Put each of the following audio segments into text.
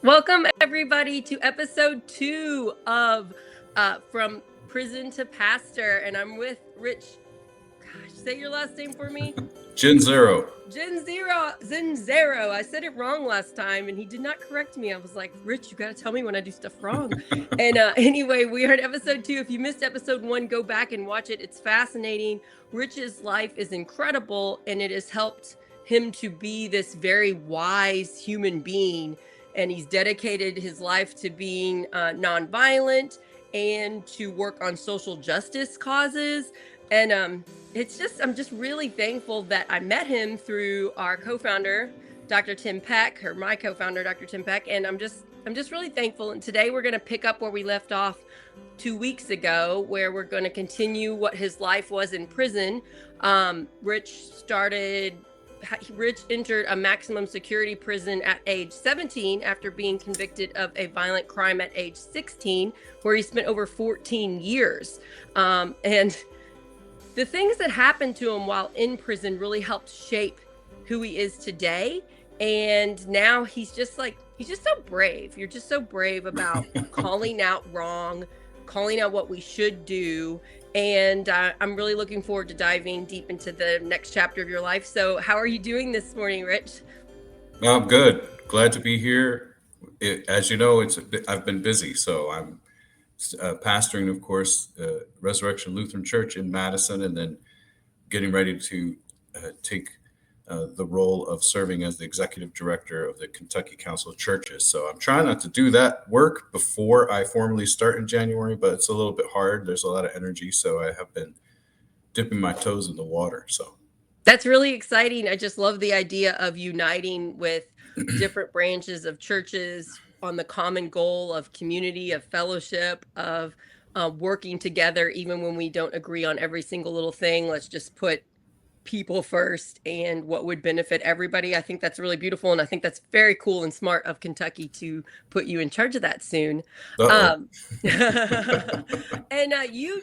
Welcome, everybody, to episode 2 of From Prison to Pastor. And I'm with Rich. Gosh, say your last name for me. Gen Zero. Zenzero. I said it wrong last time, and he did not correct me. I was like, Rich, you got to tell me when I do stuff wrong. And anyway, we are at episode 2. If you missed episode 1, go back and watch it. It's fascinating. Rich's life is incredible, and it has helped him to be this very wise human being. And he's dedicated his life to being nonviolent and to work on social justice causes. And I'm just really thankful that I met him through our co-founder, Dr. Tim Peck, or my co-founder, Dr. Tim Peck. And I'm just really thankful. And today we're going to pick up where we left off 2 weeks ago, where we're going to continue what his life was in prison. Rich entered a maximum security prison at age 17 after being convicted of a violent crime at age 16, where he spent over 14 years. And the things that happened to him while in prison really helped shape who he is today. And now he's just so brave. You're just so brave about calling out wrong, calling out what we should do. And I'm really looking forward to diving deep into the next chapter of your life. So how are you doing this morning, Rich? I'm good. Glad to be here. As you know, I've been busy, so I'm pastoring, of course, Resurrection Lutheran Church in Madison, and then getting ready to take the role of serving as the executive director of the Kentucky Council of Churches. So I'm trying not to do that work before I formally start in January, but it's a little bit hard. There's a lot of energy, so I have been dipping my toes in the water. So That's really exciting. I just love the idea of uniting with different branches of churches on the common goal of community, of fellowship, of working together, even when we don't agree on every single little thing. Let's just put people first and what would benefit everybody. I think that's really beautiful, and I think that's very cool and smart of Kentucky to put you in charge of that soon. uh-oh. And did you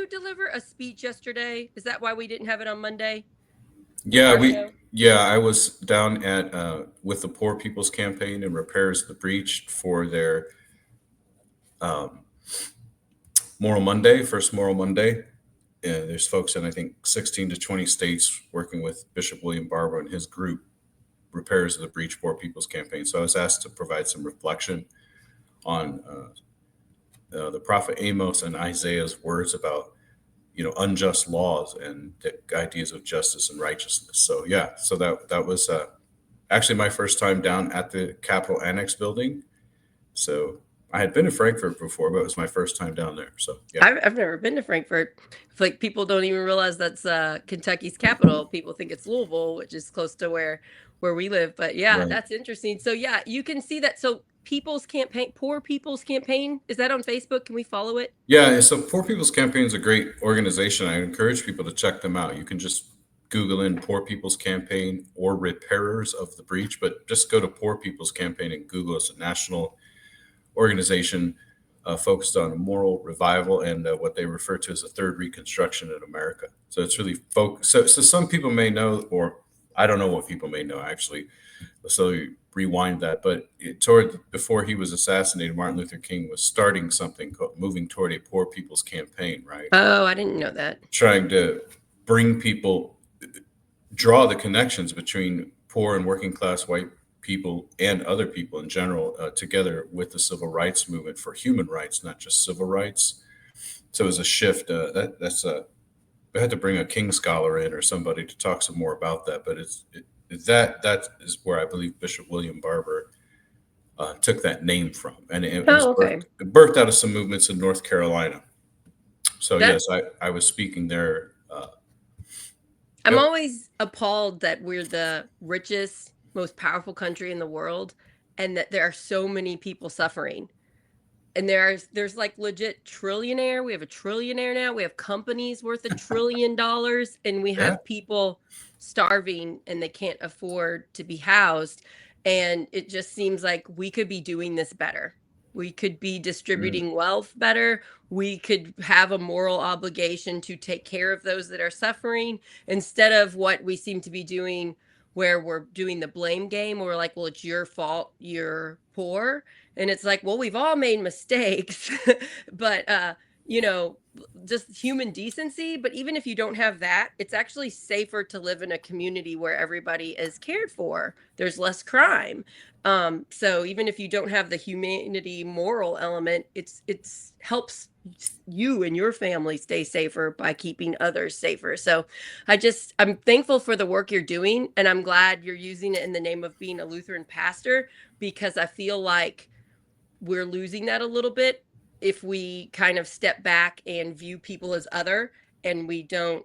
deliver a speech yesterday? Is that why we didn't have it on Monday with Yeah, our we show? yeah, I was down at with the Poor People's Campaign and Repairs the Breach for their um, Moral Monday, first Moral Monday. There's folks in I think 16 to 20 states working with Bishop William Barber and his group, Repairs of the Breach Poor People's Campaign. So I was asked to provide some reflection on the prophet Amos and Isaiah's words about unjust laws and the ideas of justice and righteousness. So yeah, so that was actually my first time down at the Capitol Annex building. So I had been to Frankfurt before, but it was my first time down there. So yeah, I've never been to Frankfurt. Like, people don't even realize that's Kentucky's capital. People think it's Louisville, which is close to where we live. But yeah, right. that's interesting. So yeah, you can see that. So Poor People's Campaign, is that on Facebook? Can we follow it? Yeah, so Poor People's Campaign is a great organization. I encourage people to check them out. You can just Google in Poor People's Campaign or Repairers of the Breach, but just go to Poor People's Campaign and Google. It's a national organization focused on moral revival and what they refer to as the third reconstruction in America. So it's really focused. So some people may know, or I don't know what people may know actually. So rewind that. But before he was assassinated, Martin Luther King was starting something called moving toward a poor people's campaign, right? Oh, I didn't know that. Trying to bring people, draw the connections between poor and working class white people and other people in general together with the civil rights movement for human rights, not just civil rights. So it was a shift. We had to bring a King scholar in or somebody to talk some more about that. But that is where I believe Bishop William Barber took that name from, and it was Oh, okay. birthed out of some movements in North Carolina. So That yes, I was speaking there. I'm Yep. always appalled that we're the richest, most powerful country in the world, and that there are so many people suffering. And there's like legit trillionaire. We have a trillionaire now. We have companies worth $1 trillion, and we Yeah. have people starving and they can't afford to be housed. And it just seems like we could be doing this better. We could be Mm. distributing wealth better. We could have a moral obligation to take care of those that are suffering, instead of what we seem to be doing, where we're doing the blame game. Where we're like, well, it's your fault, you're poor. And it's like, well, we've all made mistakes, but you know, just human decency. But even if you don't have that, it's actually safer to live in a community where everybody is cared for. There's less crime. So even if you don't have the humanity moral element, it's helps you and your family stay safer by keeping others safer. So I'm thankful for the work you're doing, and I'm glad you're using it in the name of being a Lutheran pastor, because I feel like we're losing that a little bit if we kind of step back and view people as other, and we don't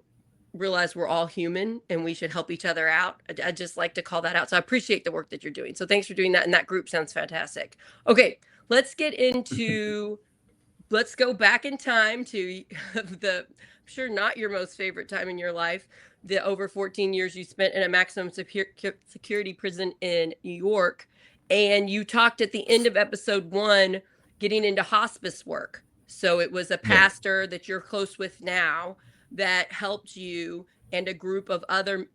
realize we're all human and we should help each other out. I just like to call that out. So I appreciate the work that you're doing. So thanks for doing that. And that group sounds fantastic. Okay, let's get into, let's go back in time to the, I'm sure not your most favorite time in your life, the over 14 years you spent in a maximum security prison in New York. And you talked at the end of episode 1 getting into hospice work. So it was a pastor that you're close with now that helped you, and a group of other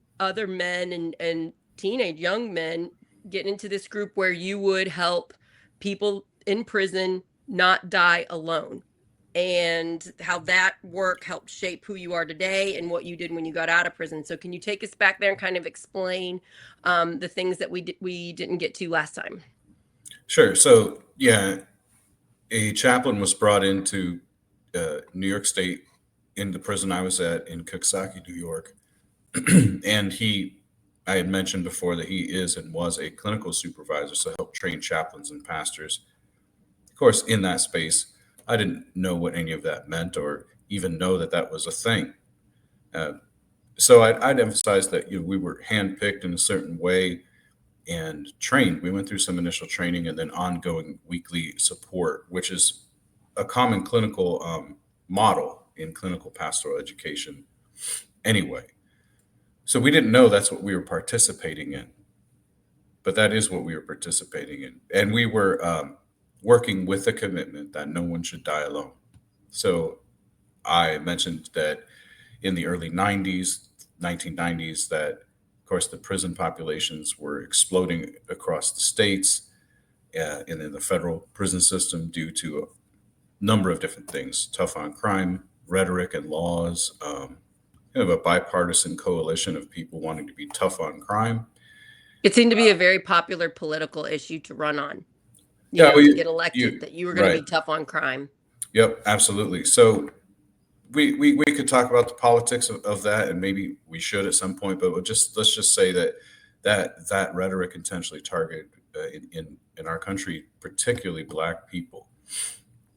men and teenage young men get into this group where you would help people in prison not die alone, and how that work helped shape who you are today and what you did when you got out of prison. So can you take us back there and kind of explain the things that we didn't get to last time? Sure. So yeah, a chaplain was brought into New York State, in the prison I was at in Coxsackie, New York. And I had mentioned before that he is and was a clinical supervisor, so helped train chaplains and pastors. Of course, in that space, I didn't know what any of that meant or even know that that was a thing. So I'd emphasize that we were handpicked in a certain way and trained. We went through some initial training and then ongoing weekly support, which is a common clinical model in clinical pastoral education anyway. So we didn't know that's what we were participating in, but that is what we were participating in. And we were working with the commitment that no one should die alone. So I mentioned that in the early 90s, 1990s, that of course the prison populations were exploding across the states and in the federal prison system due to a number of different things: tough on crime, rhetoric and laws, kind of a bipartisan coalition of people wanting to be tough on crime. It seemed to be a very popular political issue to run on, Yeah, to get elected, that you were going to right. be tough on crime. Yep, absolutely. So we could talk about the politics of that, and maybe we should at some point, but let's just say that rhetoric intentionally targeted in our country, particularly Black people,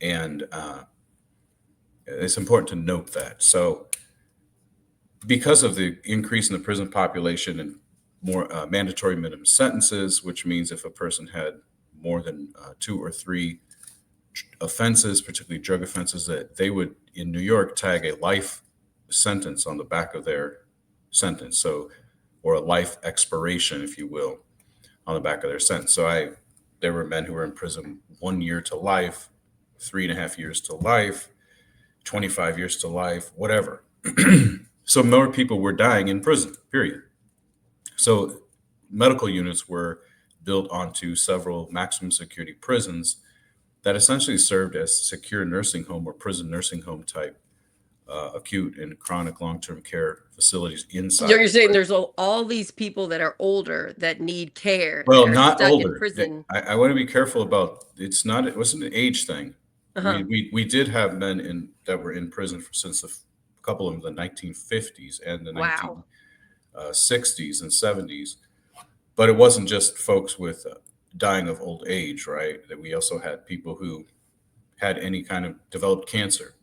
and it's important to note that. So because of the increase in the prison population and more mandatory minimum sentences, which means if a person had more than 2 or 3 offenses, particularly drug offenses, that they would in New York tag a life sentence on the back of their sentence, so, or a life expiration, if you will, on the back of their sentence. So there were men who were in prison 1 year to life, 3.5 years to life, 25 years to life, whatever. So more people were dying in prison, period. So medical units were built onto several maximum security prisons that essentially served as secure nursing home or prison nursing home type acute and chronic long-term care facilities inside. So you're saying there's all these people that are older that need care. Well, that are not stuck older. In prison. I want to be careful about, it wasn't an age thing. Uh-huh. We did have men that were in prison since a couple of them, the 1950s and the 1960s and 70s. But it wasn't just folks with dying of old age, right? That we also had people who had any kind of developed cancer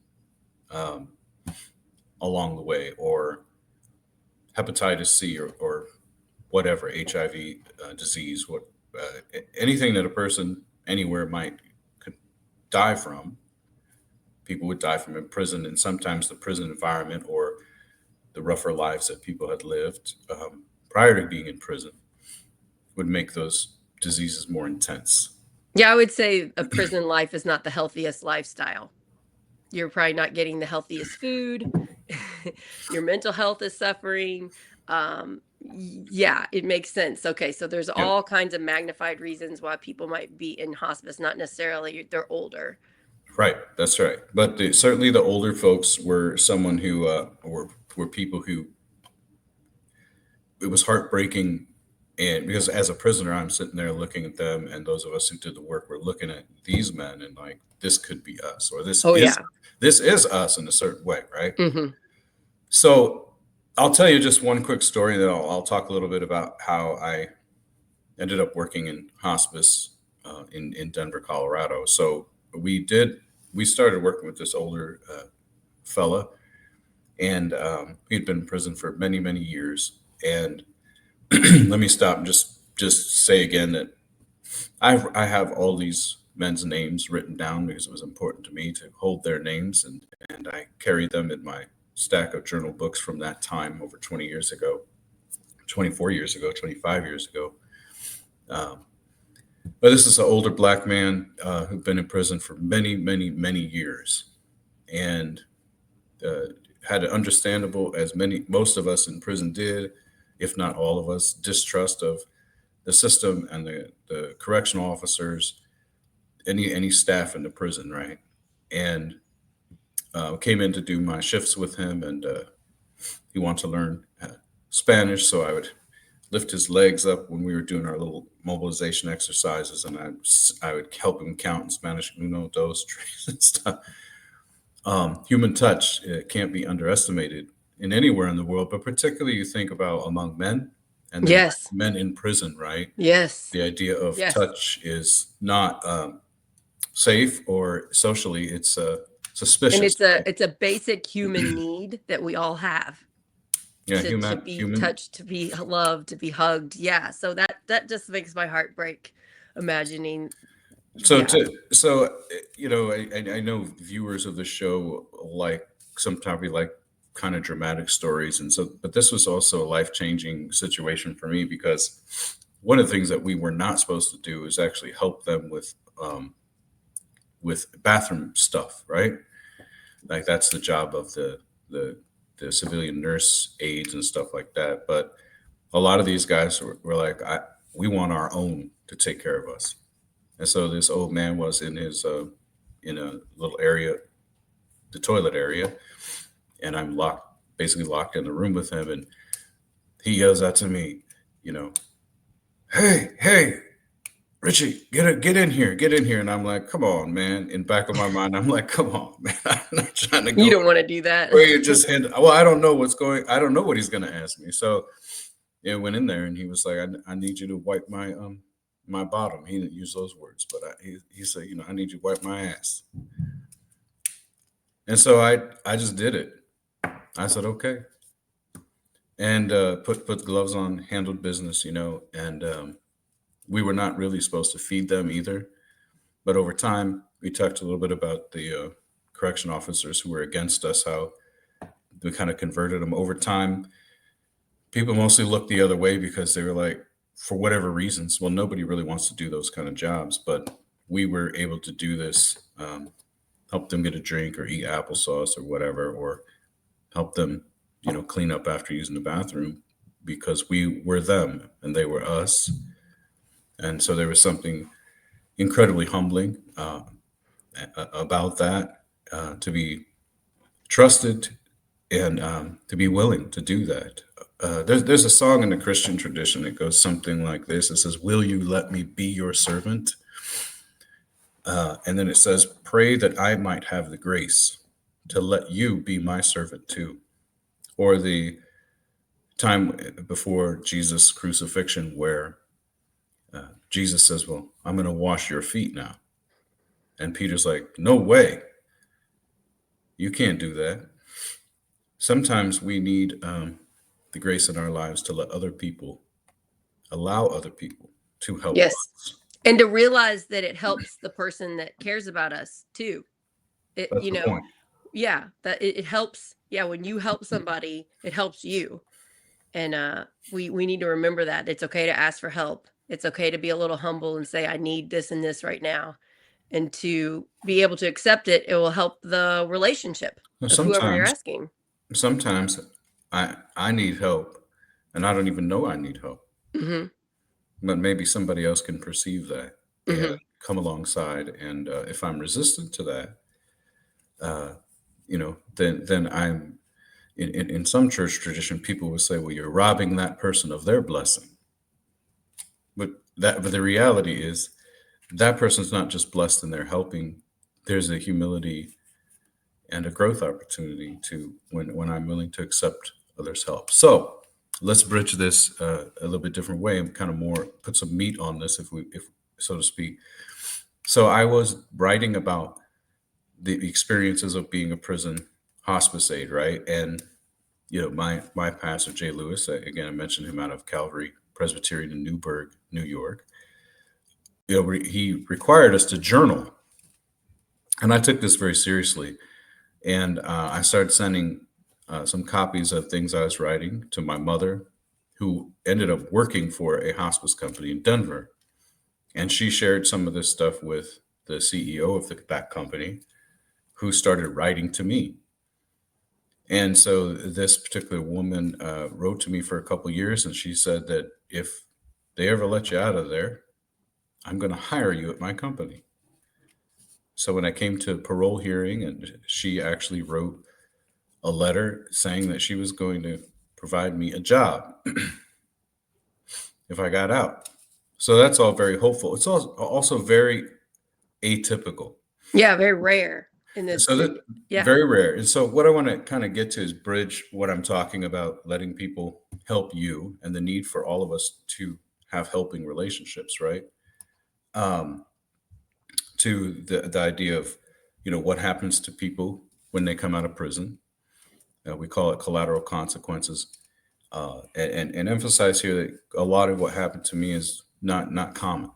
along the way, or hepatitis C, or whatever, HIV disease, anything that a person anywhere could die from. People would die from in prison, and sometimes the prison environment or the rougher lives that people had lived prior to being in prison would make those diseases more intense. Yeah, I would say a prison life is not the healthiest lifestyle. You're probably not getting the healthiest food. Your mental health is suffering. Yeah, it makes sense. Okay, so there's Yeah, all kinds of magnified reasons why people might be in hospice, not necessarily they're older. right. That's right. But certainly the older folks were someone who were people who it was heartbreaking. And because as a prisoner, I'm sitting there looking at them, and those of us who did the work were looking at these men and like, this could be us, or Oh yeah. this is us in a certain way, right? Hmm. So I'll tell you just one quick story, then I'll talk a little bit about how I ended up working in hospice in Denver, Colorado. So we started working with this older fella, and he'd been in prison for many, many years. And let me stop and just say again that I have all these men's names written down because it was important to me to hold their names, and I carry them in my stack of journal books from that time over 20 years ago, 24 years ago, 25 years ago. Um, but this is an older black man who'd been in prison for many, many, many years, and had an understandable, as most of us in prison did, if not all of us, distrust of the system and the correctional officers, any staff in the prison, right? And came in to do my shifts with him, and he wanted to learn Spanish, so I would lift his legs up when we were doing our little mobilization exercises, and I would help him count in Spanish, uno, dos, tres, and stuff. Human touch can't be underestimated in anywhere in the world, but particularly you think about among men, and then Yes. men in prison, right? Yes. The idea of Yes. touch is not safe, or socially it's suspicious. And it's a basic human need that we all have. Yeah, to be touched, to be loved, to be hugged. Yeah. So that just makes my heart break imagining. So Yeah. you know, I know viewers of the show like sometimes we like kind of dramatic stories, and so but this was also a life-changing situation for me, because one of the things that we were not supposed to do is actually help them with bathroom stuff, right? Like that's the job of the civilian nurse aides and stuff like that. But a lot of these guys were like, we want our own to take care of us. And so this old man was in his in a little area, the toilet area, and I'm basically locked in the room with him, and he yells out to me, you know, hey, Richie, get in here, and I'm like, come on, man. In back of my mind, I'm like, come on, man. I'm not trying to go. You don't want to do that. Or you just well, I don't know I don't know what he's gonna ask me. So yeah, went in there, and he was like, I need you to wipe my my bottom. He didn't use those words, but he said, you know, I need you to wipe my ass. And so I just did it. I said, okay. And put gloves on, handled business, you know, and we were not really supposed to feed them either. But over time, we talked a little bit about the correction officers who were against us, how we kind of converted them over time. People mostly looked the other way because they were like, for whatever reasons, well, nobody really wants to do those kind of jobs, but we were able to do this, help them get a drink or eat applesauce or whatever, or help them, you know, clean up after using the bathroom, because we were them and they were us. And so there was something incredibly humbling about that, to be trusted and to be willing to do that. There's a song in the Christian tradition that goes something like this. It says, "Will you let me be your servant?" And then it says, "Pray that I might have the grace to let you be my servant too." Or the time before Jesus' crucifixion where Jesus says, "Well, I'm going to wash your feet now." And Peter's like, "No way. You can't do that." Sometimes we need the grace in our lives to allow other people to help Yes. us. And to realize that it helps the person that cares about us too. It, That's you the know, point. yeah, that it helps. Yeah, when you help somebody, it helps you. And we need to remember that it's okay to ask for help. It's okay to be a little humble and say, I need this and this right now. And to be able to accept it, it will help the relationship Now, of whoever you're asking. sometimes I need help, and I don't even know I need help. Mm-hmm. But maybe somebody else can perceive that and Mm-hmm. come alongside. And if I'm resistant to that, uh, then I'm in some church tradition. People would say, "Well, you're robbing that person of their blessing." But the reality is that person's not just blessed and they're helping. There's a humility and a growth opportunity to when I'm willing to accept others' help. So let's bridge this a little bit different way and kind of more put some meat on this, if so to speak. So I was writing about the experiences of being a prison hospice aide, right? And my pastor Jay Lewis, again, I mentioned him out of Calvary Presbyterian in Newburgh, New York. He required us to journal, and I took this very seriously. And I started sending some copies of things I was writing to my mother, who ended up working for a hospice company in Denver. And she shared some of this stuff with the CEO of that company, who started writing to me. And so this particular woman wrote to me for a couple years, and she said that if they ever let you out of there, I'm going to hire you at my company. So when I came to parole hearing, and she actually wrote a letter saying that she was going to provide me a job if I got out. So that's all very hopeful. It's also very atypical. Yeah, very rare in this. So that Yeah. very rare. And so what I want to kind of get to is bridge what I'm talking about, letting people help you, and the need for all of us to have helping relationships, right? Um, to the idea of, what happens to people when they come out of prison. We call it collateral consequences. And emphasize here that a lot of what happened to me is not common.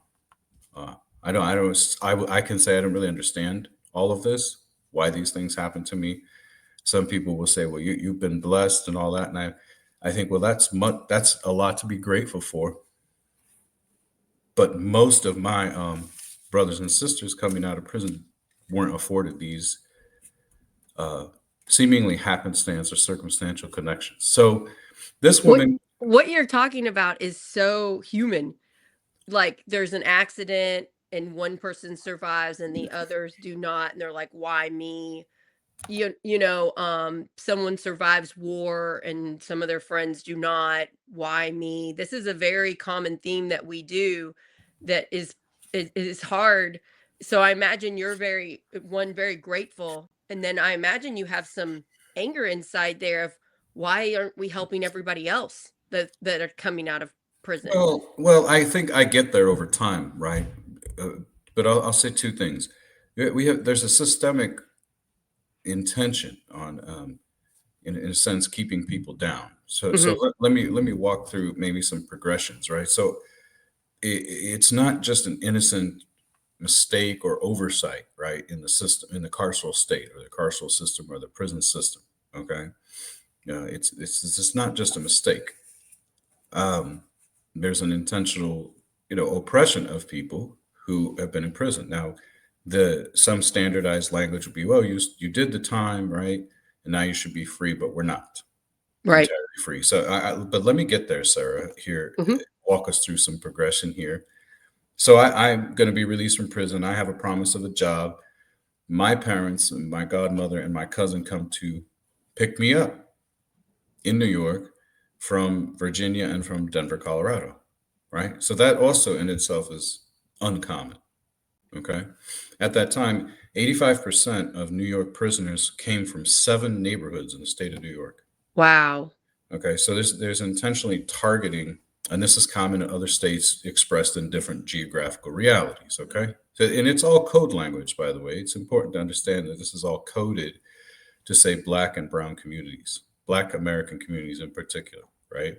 I can say I don't really understand all of this, why these things happen to me. Some people will say, well, you've been blessed and all that. And I think, well, that's a lot to be grateful for. But most of my brothers and sisters coming out of prison weren't afforded these seemingly happenstance or circumstantial connections. So this woman, What you're talking about is so human. Like there's an accident and one person survives and the others do not, and they're like, why me? Someone survives war and some of their friends do not. Why me? This is a very common theme that we do that is hard. So I imagine you're very grateful, and then I imagine you have some anger inside there of why aren't we helping everybody else that are coming out of prison? well, I think I get there over time, right? Uh, but I'll say two things. There's a systemic intention on, in a sense, keeping people down. So Mhm. let me walk through maybe some progressions, right? So it's not just an innocent mistake or oversight, right, in the system, in the carceral state or the carceral system or the prison system. Okay, it's not just a mistake. Um, there's an intentional, oppression of people who have been in prison. Now, some standardized language would be, well, you did the time, right, and now you should be free, but we're not Right. entirely free. So, but let me get there, Sarah. Here, Mhm. walk us through some progression here. So, I'm going to be released from prison. I have a promise of a job. My parents, my godmother, and my cousin come to pick me up in New York from Virginia and from Denver, Colorado, right? So that also in itself is uncommon, okay? At that time, 85% of New York prisoners came from 7 neighborhoods in the state of New York. Wow. Okay, so there's intentionally targeting, and this is common in other states expressed in different geographical realities, okay? So, and it's all code language, by the way. It's important to understand that this is all coded to say Black and brown communities, Black American communities in particular, right?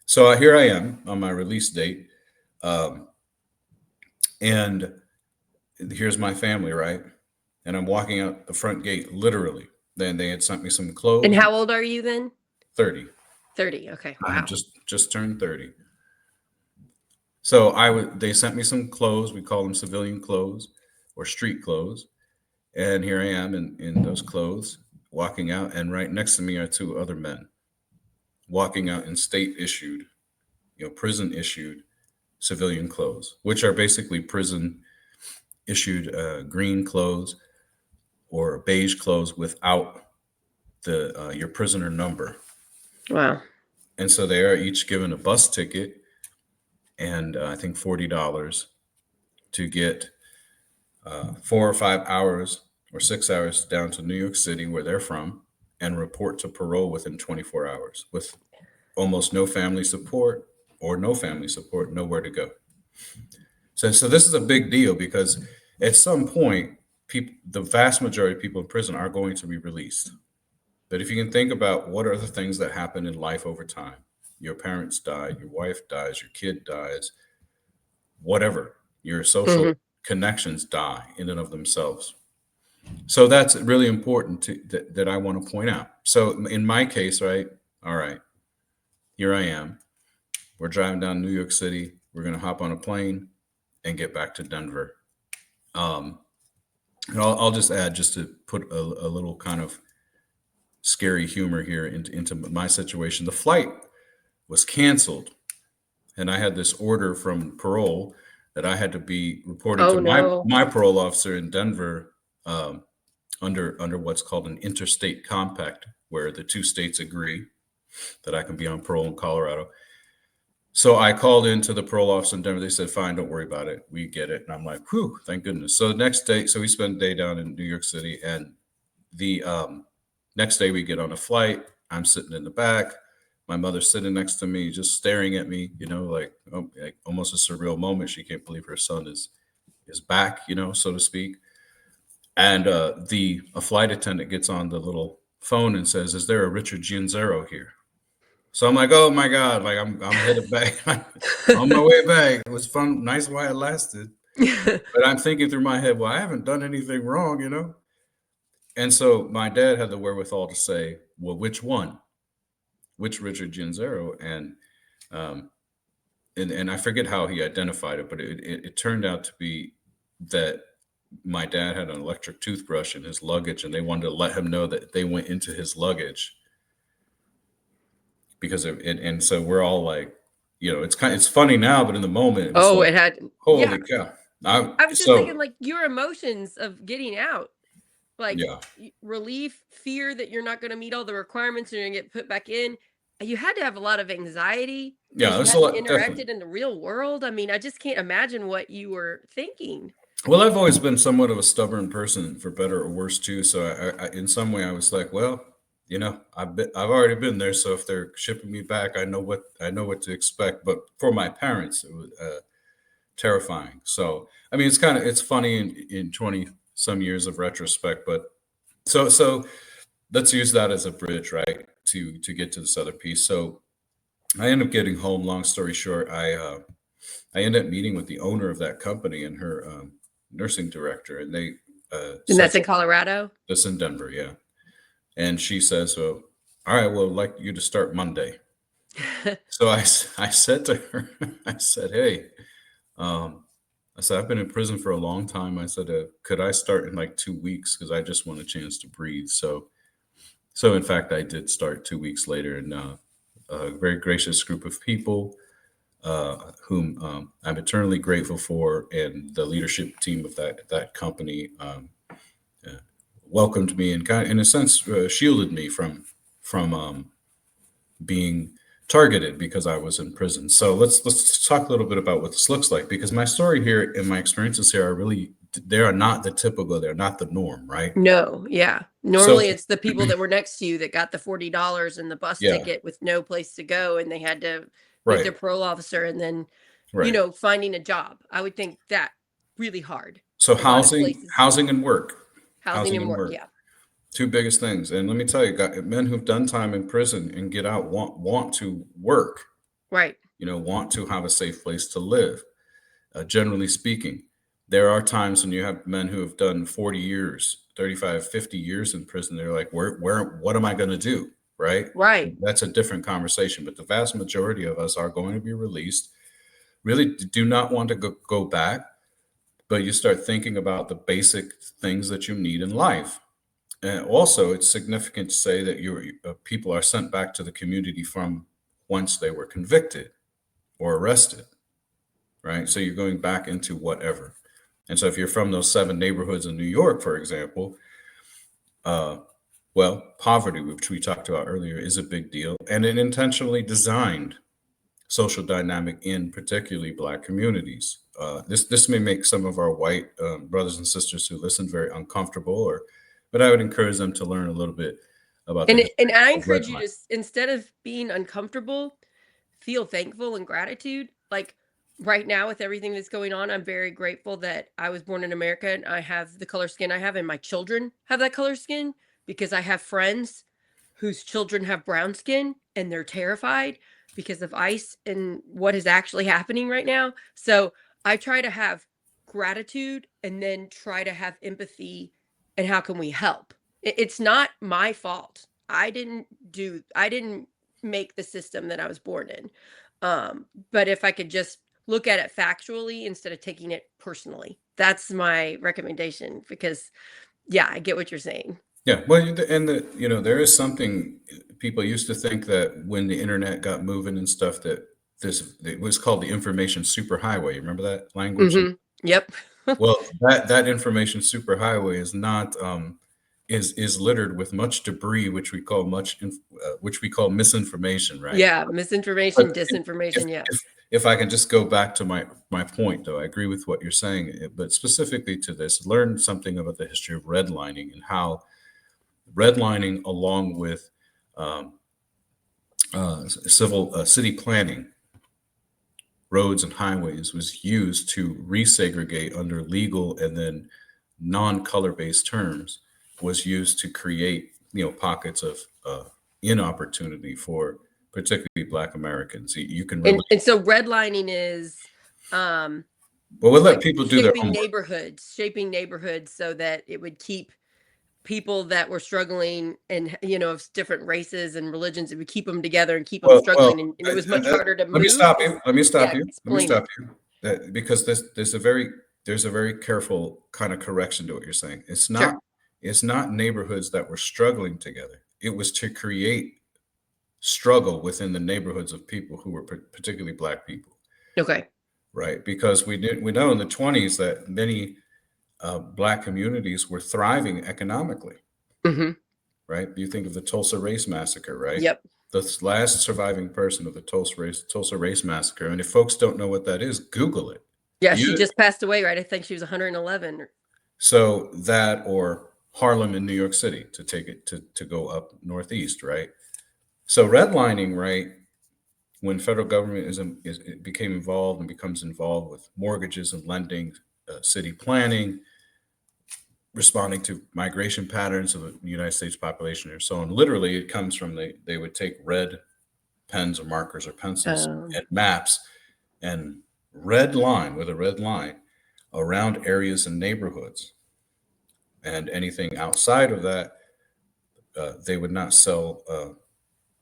So here I am on my release date, um, and here's my family, right? And I'm walking out the front gate, literally. Then they had sent me some And clothes. how old are you then? 30. 30. Okay. I Wow. had just turned 30. So they sent me some clothes. We call them civilian clothes or street clothes. And here I am in those clothes, walking out, and right next to me are 2 other men. walking out in state issued, prison issued civilian clothes, which are basically prison issued green clothes or beige clothes without the your prisoner number. Wow. And so they are each given a bus ticket and I think $40 to get 4 or 5 hours or 6 hours down to New York City, where they're from, and report to parole within 24 hours with almost no family support or no family support, nowhere to go. So this is a big deal because at some point, the vast majority of people in prison are going to be released. But if you can think about what are the things that happen in life over time, your parents die, your wife dies, your kid dies, whatever, your social connections die in and of themselves. So that's really important that I want to point out. So in my case, right? All right, here I am. We're driving down New York City. We're going to hop on a plane and get back to Denver. And I'll just add, just to put a little kind of scary humor here into my situation. The flight was canceled, and I had this order from parole that I had to be reporting to my parole officer in Denver under what's called an interstate compact, where the two states agree that I can be on parole in Colorado. So I called into the parole office in Denver. They said, fine, don't worry about it. We get it. And I'm like, whew, thank goodness. So the next day, so we spent a day down in New York City, and the next day we get on a flight. I'm sitting in the back. My mother's sitting next to me, just staring at me, like almost a surreal moment. She can't believe her son is back, so to speak. And a flight attendant gets on the little phone and says, "Is there a Richard Gianzaro here?" So I'm like, oh my God, like I'm headed back on my way back. It was fun, nice while it lasted. But I'm thinking through my head, well, I haven't done anything wrong, And so my dad had the wherewithal to say, well, which one? Which Richard Gianzaro? And I forget how he identified it, but it turned out to be that my dad had an electric toothbrush in his luggage, and they wanted to let him know that they went into his luggage. Because and so we're all like, it's funny now, but in the moment, it had holy cow. I was just thinking, like, your emotions of getting out, like relief, fear that you're not going to meet all the requirements and you're going to get put back in. You had to have a lot of anxiety. Yeah, there's a lot. Interacted definitely in the real world. I mean, I just can't imagine what you were thinking. Well, I've always been somewhat of a stubborn person, for better or worse, too. So I in some way, I was like, well, I've already been there. So if they're shipping me back, I know what to expect. But for my parents, it was terrifying. So, I mean, it's funny in 20 some years of retrospect, but so let's use that as a bridge, right? To get to this other piece. So I end up getting home. Long story short, I end up meeting with the owner of that company and her nursing director, and they and that's in Colorado. That's in Denver, yeah. And she says, "Well, all right, well, I'd like you to start Monday." So I said to her, I said, "Hey, I said, I've been in prison for a long time. I said, could I start in like 2 weeks? Because I just want a chance to breathe." So in fact, I did start 2 weeks later, and a very gracious group of people whom I'm eternally grateful for, and the leadership team of that company welcomed me and kind of, in a sense, shielded me from being targeted because I was in prison. So let's talk a little bit about what this looks like, because my story here and my experiences here they are not the typical, they're not the norm, right? No, yeah. Normally it's the people that were next to you that got the $40 and the bus ticket with no place to go, and they had to meet their parole officer, and then finding a job. I would think that really hard. So housing and work. Housing and work, yeah. Two biggest things. And let me tell you, men who've done time in prison and get out want to work. Right. Want to have a safe place to live. Generally speaking, there are times when you have men who have done 40 years, 35, 50 years in prison. They're like, what am I going to do? Right. Right. That's a different conversation. But the vast majority of us are going to be released, really do not want to go back. But you start thinking about the basic things that you need in life. And also, it's significant to say that your people are sent back to the community from whence they were convicted or arrested, right? So you're going back into whatever. And so if you're from those 7 neighborhoods in New York, for example, uh, well, poverty, which we talked about earlier, is a big deal, and an intentionally designed social dynamic in particularly Black communities. This may make some of our white brothers and sisters who listen very uncomfortable, but I would encourage them to learn a little bit about the And history I of encourage you redlining. to, instead of being uncomfortable, feel thankful and gratitude. Like right now with everything that's going on, I'm very grateful that I was born in America and I have the color skin I have, and my children have that color skin, because I have friends whose children have brown skin and they're terrified because of ICE and what is actually happening right now. So I try to have gratitude and then try to have empathy, and how can we help? It's not my fault. I didn't make the system that I was born in. But if I could just look at it factually instead of taking it personally, that's my recommendation, because yeah, I get what you're saying. Yeah, well, there is something people used to think that when the internet got moving and stuff that this it was called the information superhighway. You remember that language? And Yep. well, that information superhighway is not is littered with much debris, which we call misinformation, right? Yeah, But misinformation, if disinformation, yeah. if I can just go back to my point, though, I agree with what you're saying, but specifically to this, learn something about the history of redlining and how redlining, along with um, city planning, roads and highways, was used to resegregate under legal and then non-color based terms, was used to create pockets of inopportunity for particularly Black Americans. You can relate. And so redlining is um Well, we'll let like people do their homework. shaping neighborhoods so that it would keep people that were struggling, and of different races and religions, it would keep them together and keep them Well, struggling, and it was much harder to let me move. stop you. Let me stop Yeah, you. Let me explain stop it. you. Because there's a very careful kind of correction to what you're saying. Sure. It's not neighborhoods that were struggling together. It was to create struggle within the neighborhoods of people who were particularly Black people, Okay. right? Because we know in the 20s that many Black communities were thriving economically, Hmm. right? You think of the Tulsa Race Massacre, right? Yep. The last surviving person of the Tulsa Race Massacre. And if folks don't know what that is, Google it. Yeah, she just passed away, right? I think she was 111. So that, or Harlem in New York City, to take it to go up northeast, right? So redlining, right? When federal government it became involved and becomes involved with mortgages and lending, city planning, responding to migration patterns of the United States population and so on. Literally, it comes from they would take red pens or markers or pencils and maps and red line with a red line around areas and neighborhoods. And anything outside of that, they would not sell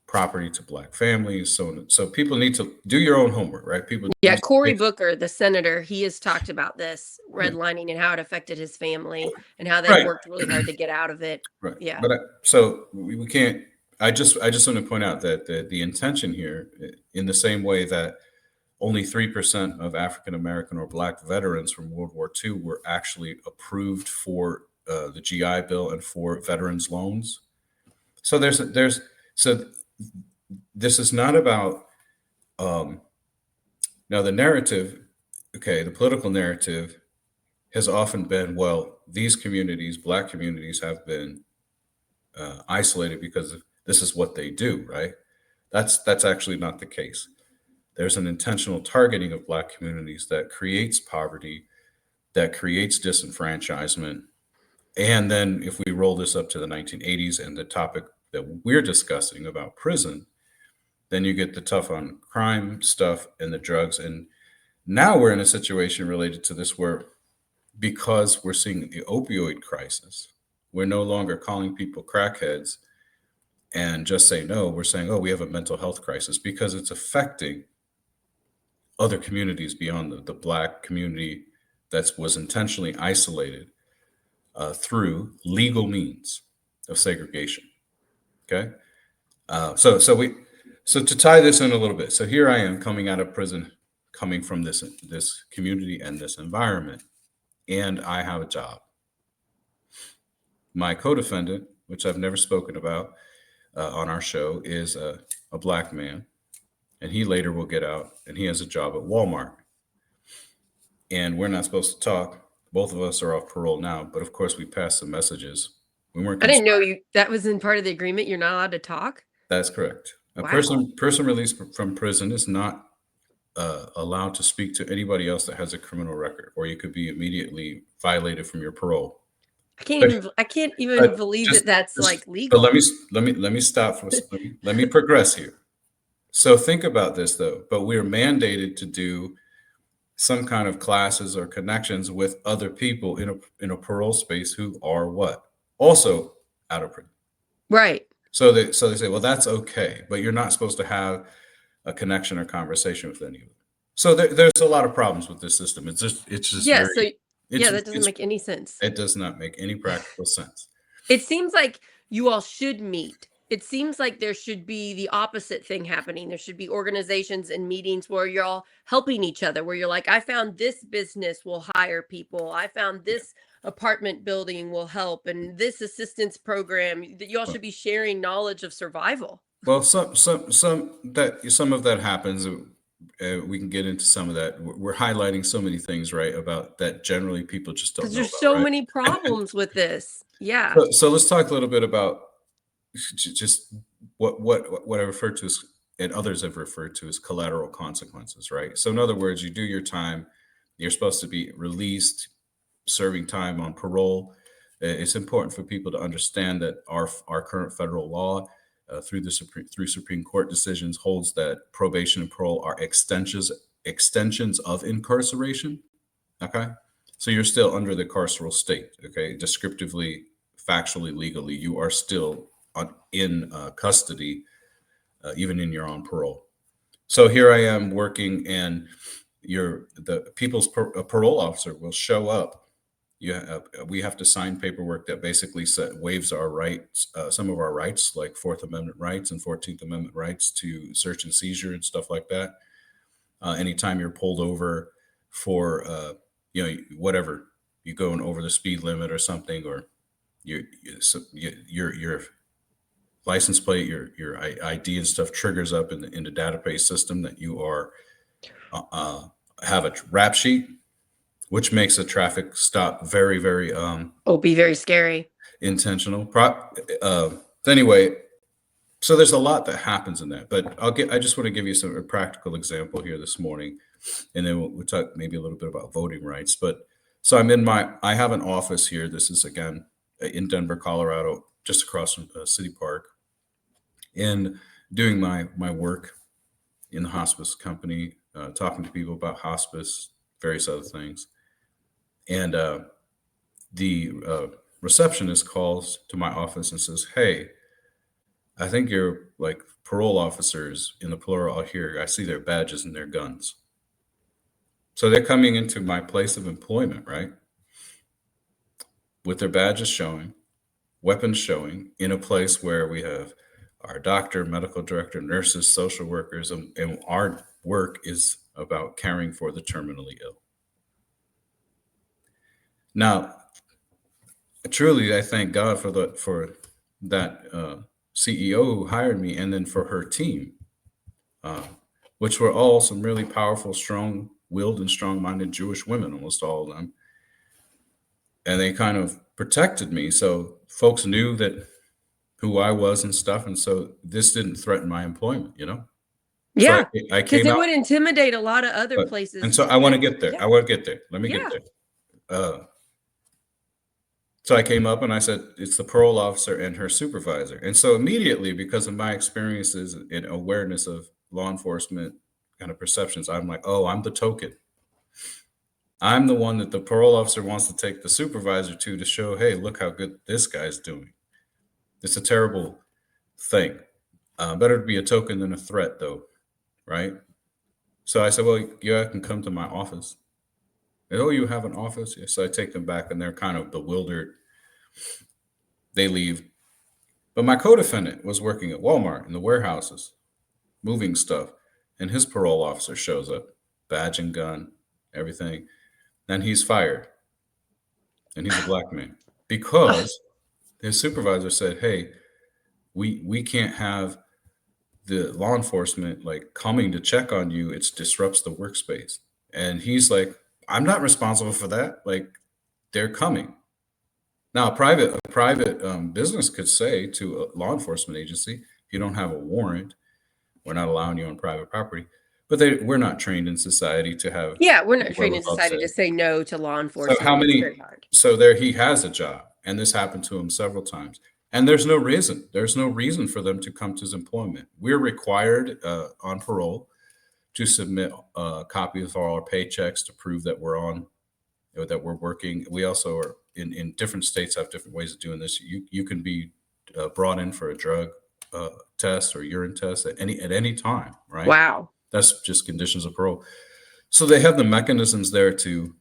property to Black families. So people need to do your own homework, right? People. Yeah, Cory Booker, the senator, he has talked about this Yeah. redlining and how it affected his family and how they Right. worked really hard to get out of it. Right. Yeah. But so we can't. I just want to point out that the intention here, in the same way that only 3% of African American or Black veterans from World War II were actually approved for the GI Bill and for veterans loans. So so this is not about now the narrative. Okay, the political narrative has often been, well, these communities, Black communities, have been isolated because this is what they do, right? That's actually not the case. There's an intentional targeting of Black communities that creates poverty, that creates disenfranchisement. And then if we roll this up to the 1980s and the topic that we're discussing about prison, then you get the tough on crime stuff and the drugs. And now we're in a situation related to this where, because we're seeing the opioid crisis, we're no longer calling people crackheads and just say no. We're saying, oh, we have a mental health crisis, because it's affecting other communities beyond the Black community that was intentionally isolated through legal means. of segregation. Okay. So to tie this in a little bit. So here I am coming out of prison, coming from this community and this environment, and I have a job. My co-defendant, which I've never spoken about on our show, is a Black man, and he later will get out, and he has a job at Walmart. And we're not supposed to talk. Both of us are off parole now, but of course we passed some messages. We weren't. I didn't know that was in part of the agreement. You're not allowed to talk. That's correct. A Wow. person released from prison is not allowed to speak to anybody else that has a criminal record, or you could be immediately violated from your parole. I can't even believe that that's like legal. But let me stop for let me progress here. So think about this though. But we're mandated to do some kind of classes or connections with other people in a parole space who are what? Also out of prison. Right. So they say, well, that's okay, but you're not supposed to have a connection or conversation with anyone. So there's a lot of problems with this system. It's just yeah. very, that doesn't make any sense. It does not make any practical sense. It seems like you all should meet. It seems like there should be the opposite thing happening. There should be organizations and meetings where you're all helping each other, where you're like, I found this business will hire people. I found this apartment building will help, and this assistance program, that you all should be sharing knowledge of survival. Well, some of that happens. We can get into some of that. We're highlighting so many things, right, about that generally people just don't know. Because there's about, so right? many problems with this. Yeah. So let's talk a little bit about just what I refer to as, and others have referred to as, collateral consequences, right? So in other words, you do your time, you're supposed to be released, serving time on parole. It's important for people to understand that our current federal law, through Supreme Court decisions, holds that probation and parole are extensions of incarceration. Okay, so you're still under the carceral state. Okay, descriptively, factually, legally, you are still in custody, even in your own parole. So here I am working, and the people's parole officer will show up. We have to sign paperwork that basically waives our rights, some of our rights, like Fourth Amendment rights and 14th Amendment rights to search and seizure and stuff like that. Anytime you're pulled over for, whatever, you going over the speed limit or something, or your license plate, your ID and stuff triggers up in the database system that you are have a rap sheet, which makes a traffic stop very, very be very scary. Intentional. Anyway, so there's a lot that happens in that, but I just want to give you a practical example here this morning, and then we'll talk maybe a little bit about voting rights. But so I have an office here. This is again in Denver, Colorado, just across from City Park, and doing my work in the hospice company, talking to people about hospice, various other things. And the receptionist calls to my office and says, "Hey, I think your parole officers in the plural here, I see their badges and their guns." So they're coming into my place of employment, right, with their badges showing, weapons showing, in a place where we have our doctor, medical director, nurses, social workers, and our work is about caring for the terminally ill. Now, truly, I thank God for that CEO who hired me, and then for her team, which were all some really powerful, strong-willed, and strong-minded Jewish women, almost all of them. And they kind of protected me, so folks knew that who I was and stuff, and so this didn't threaten my employment, Yeah, so I because came it out, would intimidate a lot of other places. and so I want to get there. Yeah. I want to get there. Let me Yeah. get there. So I came up and I said, it's the parole officer and her supervisor. And so immediately, because of my experiences and awareness of law enforcement kind of perceptions, I'm like, oh, I'm the token. I'm the one that the parole officer wants to take the supervisor to show, hey, look how good this guy's doing. It's a terrible thing. Better to be a token than a threat, though, right? So I said, well, yeah, I can come to my office. And, oh, you have an office? Yeah. So I take them back, and they're kind of bewildered. They leave. But my co-defendant was working at Walmart in the warehouses, moving stuff, and his parole officer shows up, badge and gun, everything, and he's fired. And he's a black man because his supervisor said, "Hey, we can't have the law enforcement like coming to check on you. It disrupts the workspace." And he's like, "I'm not responsible for that. Like, they're coming." Now, a private business could say to a law enforcement agency, "If you don't have a warrant, we're not allowing you on private property." But we're not trained in society to have. Yeah, we're not what trained we're in about society to say no to law So enforcement. how It's many? very hard. So there he has a job, and this happened to him several times. And there's no reason. There's no reason for them to come to his employment. We're required on parole to submit a copy of all our paychecks to prove that we're on, that we're working. We also are in different states have different ways of doing this. You can be brought in for a drug test or urine test at any time, right? Wow. That's just conditions of parole. So they have the mechanisms there to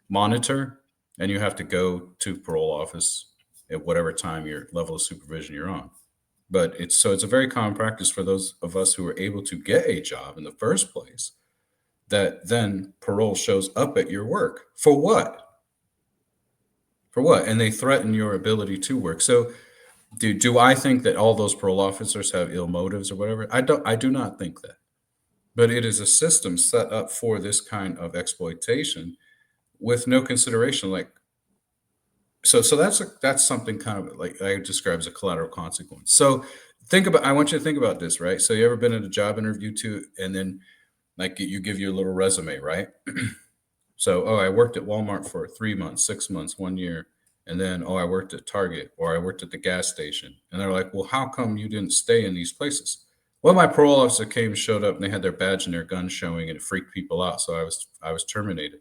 monitor, and you have to go to parole office at whatever time your level of supervision you're on. But it's a very common practice for those of us who are able to get a job in the first place, that then parole shows up at your work. For what? For what? And they threaten your ability to work. So do I think that all those parole officers have ill motives or whatever? I do not think that. But it is a system set up for this kind of exploitation with no consideration. Like, so that's something kind of like I describe as a collateral consequence. So I want you to think about this, right? So you ever been at a job interview too, and then like you give your little resume, right? So, I worked at Walmart for 3 months, 6 months, 1 year. And then, I worked at Target, or I worked at the gas station. And they're like, "Well, how come you didn't stay in these places?" Well, my parole officer showed up, and they had their badge and their gun showing, and it freaked people out. So I was terminated.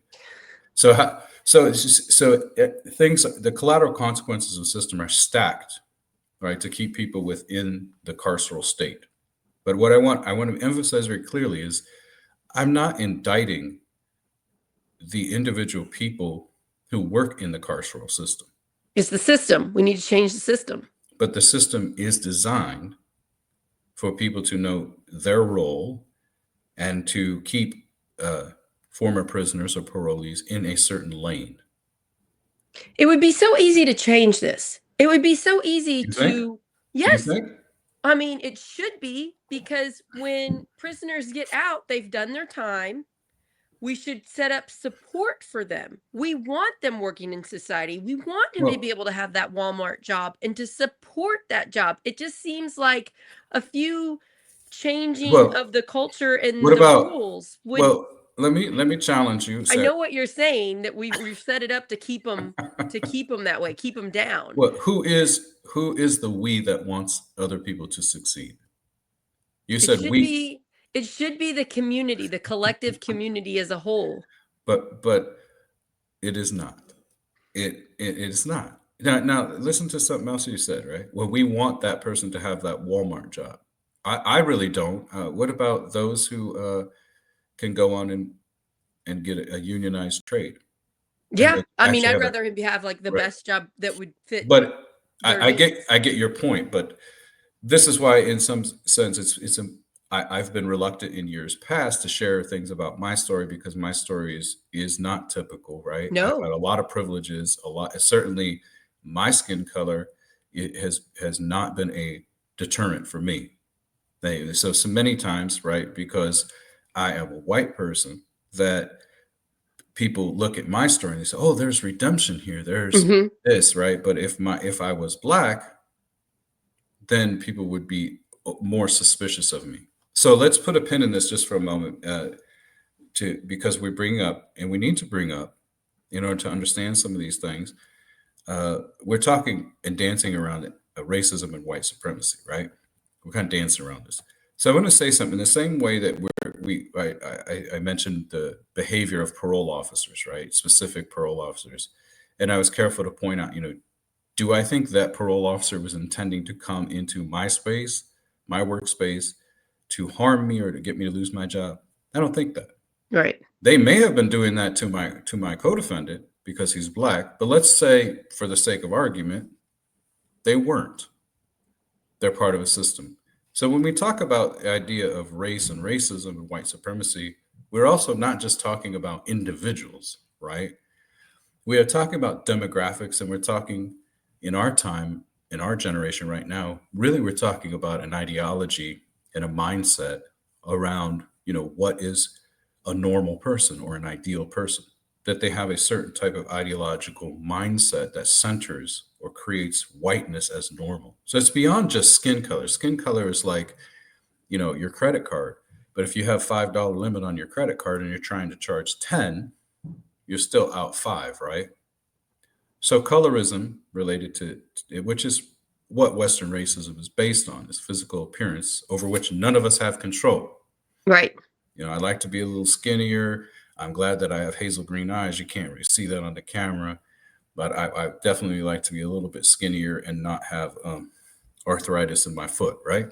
So, things, the collateral consequences of the system are stacked, right, to keep people within the carceral state. But what I want to emphasize very clearly is I'm not indicting the individual people who work in the carceral system. It's the system. We need to change the system. But the system is designed for people to know their role and to keep former prisoners or parolees in a certain lane. It would be so easy to change this. It would be so easy You think? to, yes. You think? I mean, it should be, because when prisoners get out, they've done their time. We should set up support for them. We want them working in society. We want them to Well, be able to have that Walmart job and to support that job. It just seems like a few changing well, of the culture and what the about? rules would. Well, let me challenge you. I know what you're saying, that we've set it up to keep them that way, keep them down. Well, who is the we that wants other people to succeed? You It said should we, be it should be the community, the collective community as a whole. but it is not. It is not. Now listen to something else you said, right? Well, we want that person to have that Walmart job. I really don't. What about those who can go on and get a unionized trade? And Yeah, they I mean, actually I'd have a rather him have like the right. best job that would fit But their I needs. get your point. But this is why, in some sense, I've been reluctant in years past to share things about my story, because my story is not typical, right? I've had No. a lot of privileges, a lot. Certainly, my skin color has not been a deterrent for me. So many times, right? Because I am a white person, that people look at my story and they say, "Oh, there's redemption here. There's Mhm. this," right? But if I was black, then people would be more suspicious of me. So let's put a pin in this just for a moment, because we bring up, and we need to bring up, in order to understand some of these things. We're talking and dancing around it, racism and white supremacy, right? We're kind of dancing around this. So I want to say something in the same way that I mentioned the behavior of parole officers, right? Specific parole officers. And I was careful to point out, do I think that parole officer was intending to come into my space, my workspace, to harm me or to get me to lose my job? I don't think that. Right. They may have been doing that to my co-defendant because he's black, but let's say, for the sake of argument, they weren't. They're part of a system. So when we talk about the idea of race and racism and white supremacy, we're also not just talking about individuals, right? We are talking about demographics, and we're talking in our time, in our generation right now, really we're talking about an ideology and a mindset around, what is a normal person or an ideal person, that they have a certain type of ideological mindset that centers or creates whiteness as normal. So it's beyond just skin color. Skin color is like, your credit card. But if you have $5 limit on your credit card and you're trying to charge 10, you're still out 5, right? So colorism related to which is what Western racism is based on, is physical appearance over which none of us have control. Right. I like to be a little skinnier. I'm glad that I have hazel green eyes. You can't really see that on the camera, but I definitely like to be a little bit skinnier and not have arthritis in my foot, right?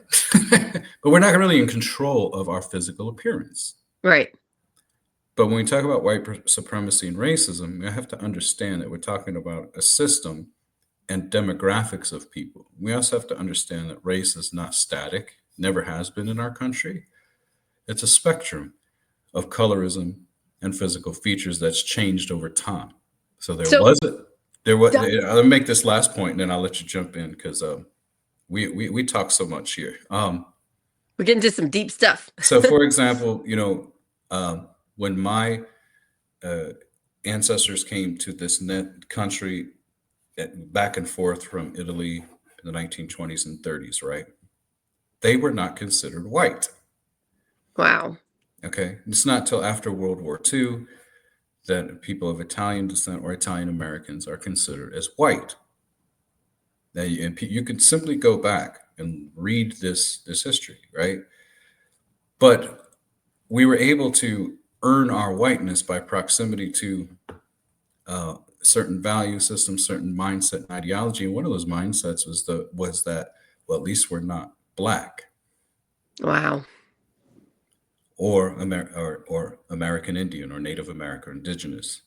But we're not really in control of our physical appearance. Right. But when we talk about white supremacy and racism, we have to understand that we're talking about a system and demographics of people. We also have to understand that race is not static, never has been in our country. It's a spectrum of colorism and physical features that's changed over time. So I'll make this last point and then I'll let you jump in, because we talk so much here. We're getting to some deep stuff. So for example, when my ancestors came to this country back and forth from Italy in the 1920s and 30s, right? They were not considered white. Wow. Okay. It's not till after World War II that people of Italian descent or Italian Americans are considered as white. Now, you can simply go back and read this history, right? But we were able to earn our whiteness by proximity to certain value systems, certain mindset and ideology. And one of those mindsets was that, well, at least we're not Black. Wow. Or American Indian or Native American Indigenous.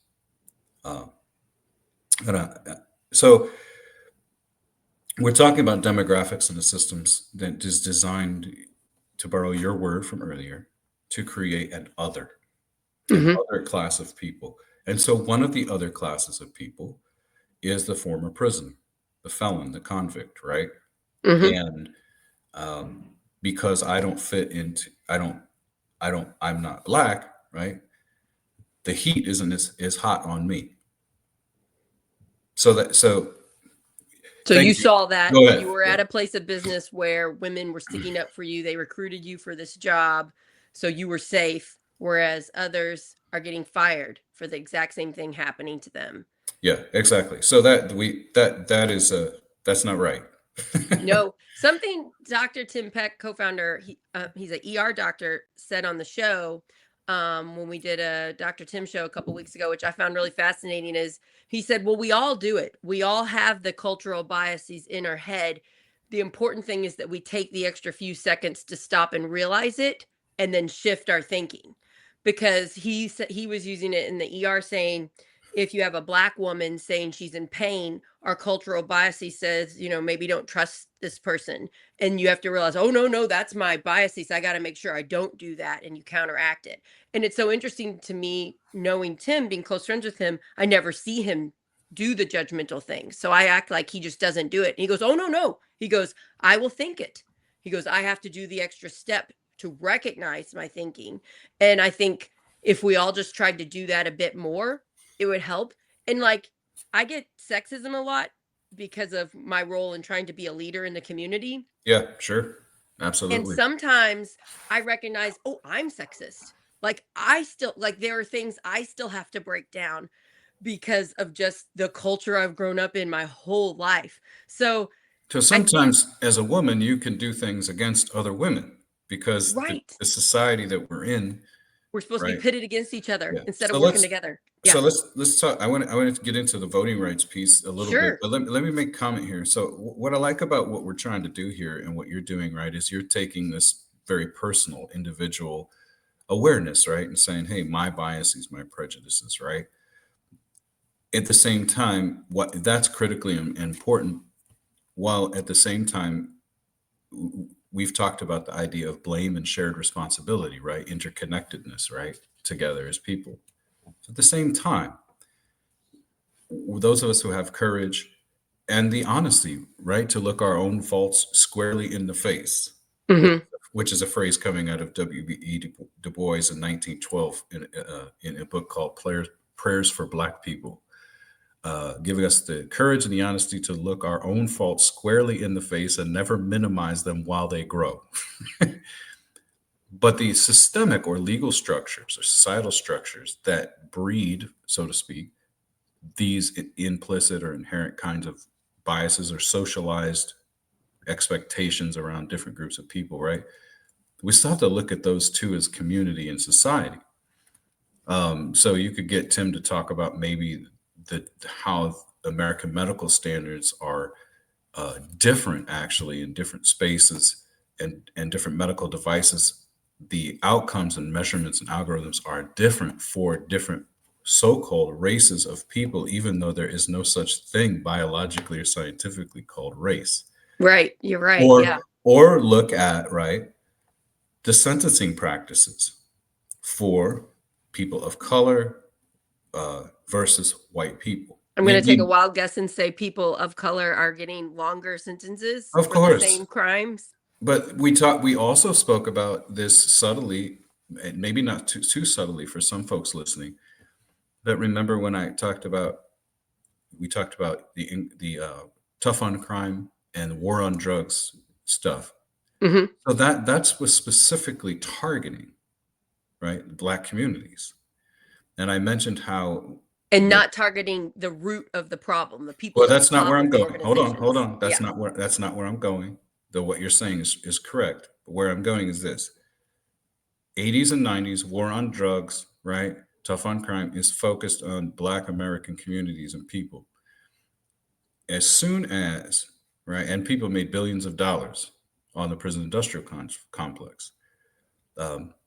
So we're talking about demographics and the systems that is designed, to borrow your word from earlier, to create an other class of people. And so one of the other classes of people is the former prisoner, the felon, the convict, right? And because I don't fit into, I'm not Black, right? The heat isn't as hot on me. So you saw that Go ahead. You were at a place of business where women were sticking up for you. They recruited you for this job, so you were safe, whereas others are getting fired for the exact same thing happening to them. Yeah, exactly. So that's not right. No, something Dr. Tim Peck, co-founder, he's an ER doctor, said on the show when we did a Dr. Tim show a couple weeks ago, which I found really fascinating, is he said, well, we all do it. We all have the cultural biases in our head. The important thing is that we take the extra few seconds to stop and realize it and then shift our thinking. Because he was using it in the ER, saying, if you have a Black woman saying she's in pain, our cultural biases says, maybe don't trust this person. And you have to realize, oh, no, that's my biases. I got to make sure I don't do that. And you counteract it. And it's so interesting to me, knowing Tim, being close friends with him, I never see him do the judgmental thing. So I act like he just doesn't do it. And he goes, oh, no. He goes, I will think it. He goes, I have to do the extra step to recognize my thinking. And I think if we all just tried to do that a bit more, it would help. And I get sexism a lot because of my role in trying to be a leader in the community. Yeah, sure. Absolutely. And sometimes I recognize, oh, I'm sexist. There are things I still have to break down because of just the culture I've grown up in my whole life. So sometimes as a woman, you can do things against other women because the society that we're in, we're supposed to be pitted against each other instead of working together. Yeah. So let's talk. I want to get into the voting rights piece a little bit, but let me make a comment here. So what I like about what we're trying to do here and what you're doing, right, is you're taking this very personal, individual awareness, right, and saying, hey, my biases, my prejudices, right. At the same time, that's critically important, while at the same time we've talked about the idea of blame and shared responsibility, right? Interconnectedness, right? Together as people. At the same time, those of us who have courage and the honesty, right, to look our own faults squarely in the face, Hmm. which is a phrase coming out of W.E. Du Bois in 1912 in a book called Prayers for Black People, giving us the courage and the honesty to look our own faults squarely in the face and never minimize them while they grow. But the systemic or legal structures or societal structures that breed, so to speak, these implicit or inherent kinds of biases or socialized expectations around different groups of people, right? We still have to look at those two as community and society. So you could get Tim to talk about maybe how American medical standards are different actually in different spaces and different medical devices. The outcomes and measurements and algorithms are different for different so-called races of people, even though there is no such thing biologically or scientifically called race. Right. You're right. Yeah. Or look at, right, the sentencing practices for people of color versus white people. I'm going to take a wild guess and say people of color are getting longer sentences Of for course. the same crimes. But we also spoke about this subtly, and maybe not too subtly for some folks listening. But remember when we talked about the tough on crime and war on drugs stuff. Hmm. So that was specifically targeting, right, Black communities. And I mentioned how And not targeting the root of the problem, the people. Well, that's not where I'm going. Hold on. organizations. That's Yeah. not where I'm going. Though what you're saying is correct. But where I'm going is this: 80s and 90s war on drugs, right? Tough on crime is focused on Black American communities and people. As soon as, right, and people made billions of dollars on the prison industrial complex.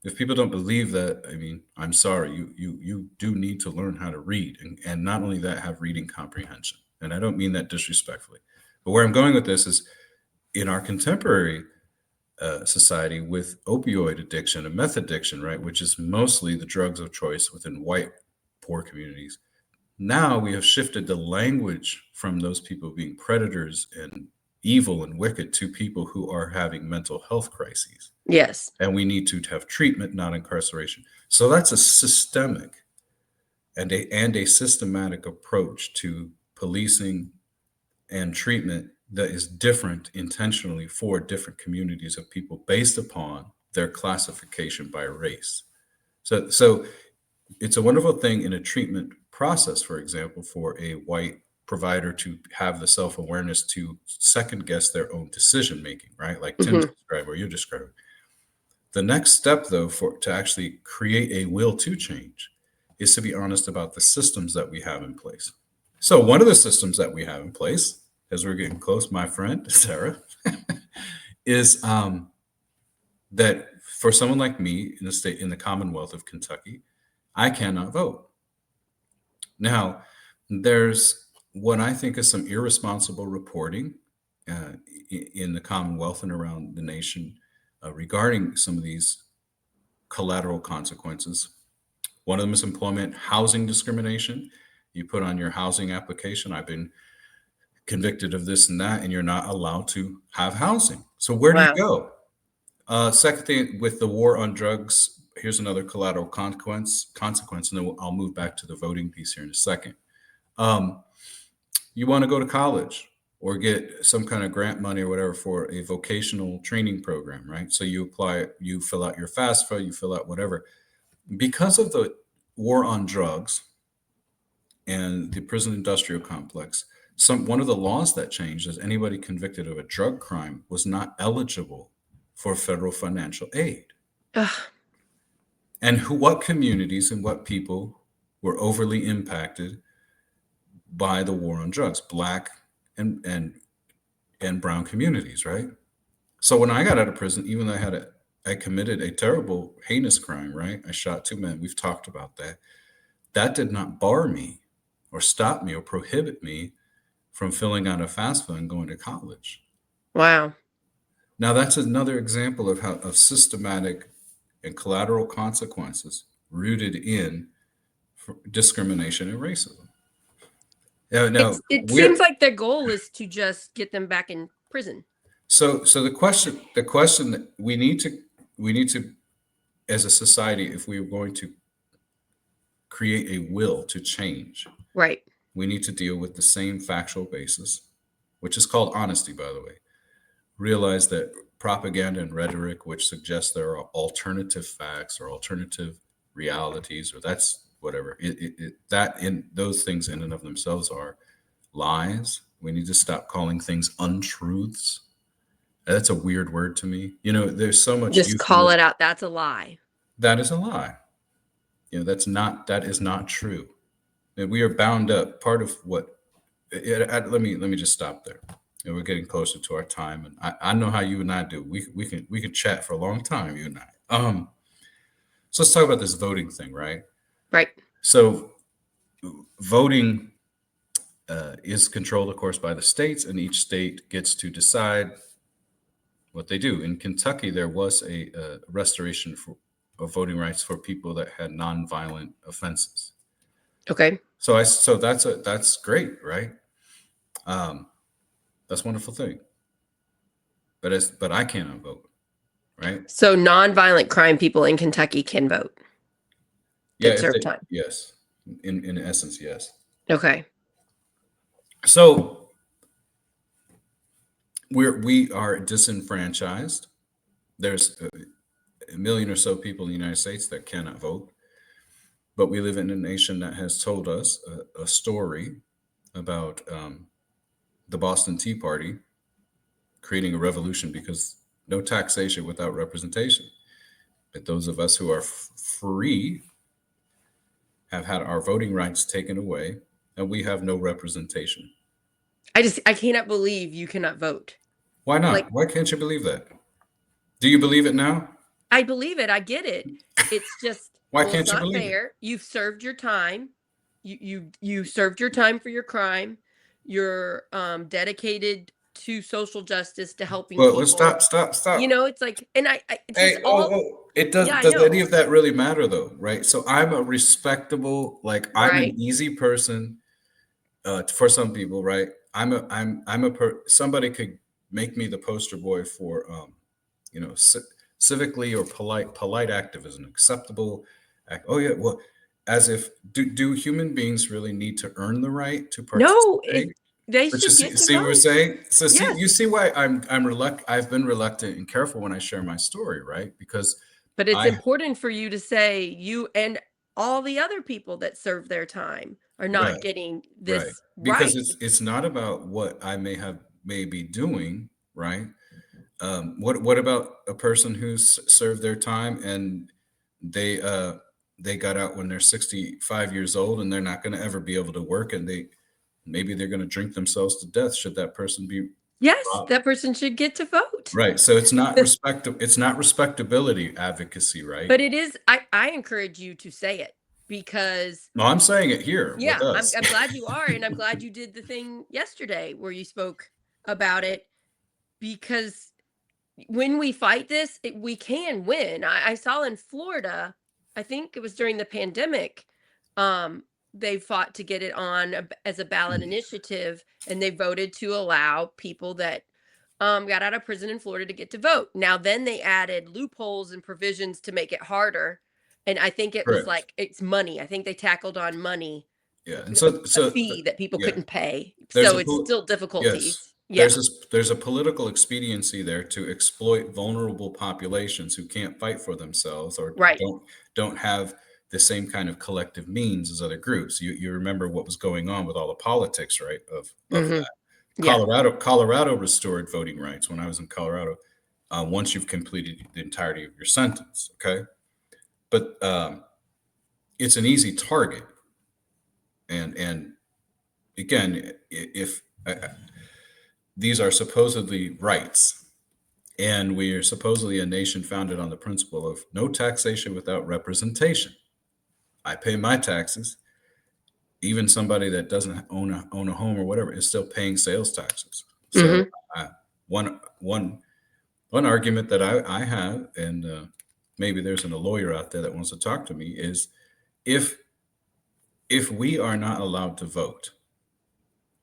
If people don't believe that, I mean, I'm sorry. You do need to learn how to read, and not only that, have reading comprehension. And I don't mean that disrespectfully. But where I'm going with this is, in our contemporary society with opioid addiction and meth addiction, right, which is mostly the drugs of choice within white poor communities. Now we have shifted the language from those people being predators and evil and wicked to people who are having mental health crises. Yes. And we need to have treatment, not incarceration. So that's a systemic and a systematic approach to policing and treatment that is different intentionally for different communities of people based upon their classification by race. So it's a wonderful thing in a treatment process, for example, for a white provider to have the self-awareness to second guess their own decision making, right? Like Tim described or you described. The next step, though, to actually create a will to change is to be honest about the systems that we have in place. So one of the systems that we have in place, as we're getting close, my friend, Sarah, is that for someone like me in the Commonwealth of Kentucky, I cannot vote. Now, there's what I think is some irresponsible reporting in the Commonwealth and around the nation regarding some of these collateral consequences. One of them is employment, housing discrimination. You put on your housing application, I've been convicted of this and that, and you're not allowed to have housing. So where do you go? Second thing, with the war on drugs, here's another collateral consequence, and then I'll move back to the voting piece here in a second. You want to go to college or get some kind of grant money or whatever for a vocational training program, right? So you apply, you fill out your FAFSA, you fill out whatever. Because of the war on drugs and the prison industrial complex, one of the laws that changed is anybody convicted of a drug crime was not eligible for federal financial aid. Ugh. And what communities and what people were overly impacted by the war on drugs? Black and brown communities, right? So when I got out of prison, even though I committed a terrible, heinous crime, right? I shot 2 men. We've talked about that. That did not bar me or stop me or prohibit me from filling out a FAFSA and going to college. Wow. Now that's another example of how of systematic and collateral consequences rooted in discrimination and racism. Now It seems we're like their goal is to just get them back in prison. so the question that we need to as a society, if we are going to create a will to change, Right. we need to deal with the same factual basis, which is called honesty, by the way. Realize that propaganda and rhetoric, which suggests there are alternative facts or alternative realities, or that's whatever, that in those things in and of themselves are lies. We need to stop calling things untruths. That's a weird word to me. There's so much Just call euphemism. it out. That's a lie. That is a lie. That is not true. And we are bound up. Part of what let me just stop there. We're getting closer to our time, and I know how you and I do. We can chat for a long time, you and I. So let's talk about this voting thing, right? Right. So voting is controlled, of course, by the states, and each state gets to decide what they do. In Kentucky, there was a restoration of voting rights for people that had nonviolent offenses. Okay. So that's great, right? That's a wonderful thing. But I cannot vote, right? So nonviolent crime people in Kentucky can vote. Yeah, That serve time. yes. In essence, yes. Okay. So we are disenfranchised. There's a million or so people in the United States that cannot vote, but we live in a nation that has told us a story about the Boston Tea Party creating a revolution because no taxation without representation. But those of us who are free have had our voting rights taken away, and we have no representation. I cannot believe you cannot vote. Why not? Like- Why can't you believe that? Do you believe it now? I believe it. I get it. It's just Why well, can't it's you not believe it? fair. You've served your time. You served your time for your crime. You're dedicated to social justice, to helping Well, people. stop. It's like, and it's Hey, just all it does. Yeah, I Does know. any of that really matter, though? Right? So I'm a respectable, like I'm Right. an easy person for some people, right? Somebody could make me the poster boy for civically or polite activism, acceptable act. Oh yeah, well, as if do human beings really need to earn the right to no. participate? They But should you get to see what we're vote. saying? So Yes. you see why I've been reluctant and careful when I share my story, right? Because But it's I important for you to say you and all the other people that serve their time are not right, getting right. this Because right. it's not about what I may be doing, right? What about a person who's served their time and they got out when they're 65 years old and they're not going to ever be able to work, and maybe they're going to drink themselves to death should that person be Yes, robbed. that person should get to vote. Right. So it's not respectability advocacy, right? But it is, I encourage you to say it because No, I'm saying it here with yeah, us. I'm glad you are, and I'm glad you did the thing yesterday where you spoke about it, because when we fight this, we can win. I saw in Florida, I think it was during the pandemic, they fought to get it on as a ballot initiative, and they voted to allow people that got out of prison in Florida to get to vote. Now, then they added loopholes and provisions to make it harder. And I think it was Correct. like it's money. I think they tackled on money, Yeah. And a fee that people yeah. couldn't pay. There's So a it's still difficulties. yes. Yeah. There's a political expediency there to exploit vulnerable populations who can't fight for themselves or Right. don't have the same kind of collective means as other groups. You remember what was going on with all the politics, right? Of Mhm. that. Yeah. Colorado restored voting rights when I was in Colorado. Once you've completed the entirety of your sentence, okay. But it's an easy target, and again, if these are supposedly rights, and we are supposedly a nation founded on the principle of no taxation without representation. I pay my taxes. Even somebody that doesn't own a home or whatever is still paying sales taxes. So Mhm. one one argument that I have, and maybe there's a lawyer out there that wants to talk to me, is if if we are not allowed to vote,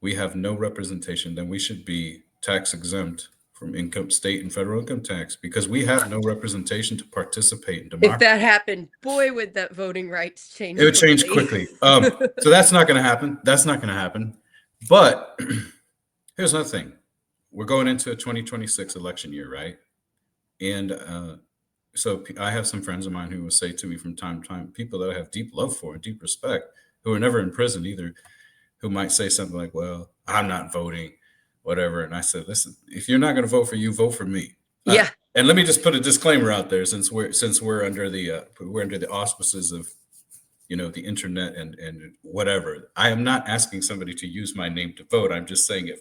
we have no representation, then we should be tax exempt from income, state and federal income tax, because we have no representation to participate in If democracy. that happened, boy, would that voting rights change. It would change quickly. So that's not going to happen. That's not going to happen. But here's another thing. We're going into a 2026 election year, right? And so I have some friends of mine who will say to me from time to time, people that I have deep love for and deep respect, who are never in prison either, who might say something like, well, I'm not voting, whatever. And I said, listen, if you're not going to vote for you, vote for me. Yeah. And let me just put a disclaimer out there, since we're under the auspices of, the internet and whatever. I am not asking somebody to use my name to vote. I'm just saying,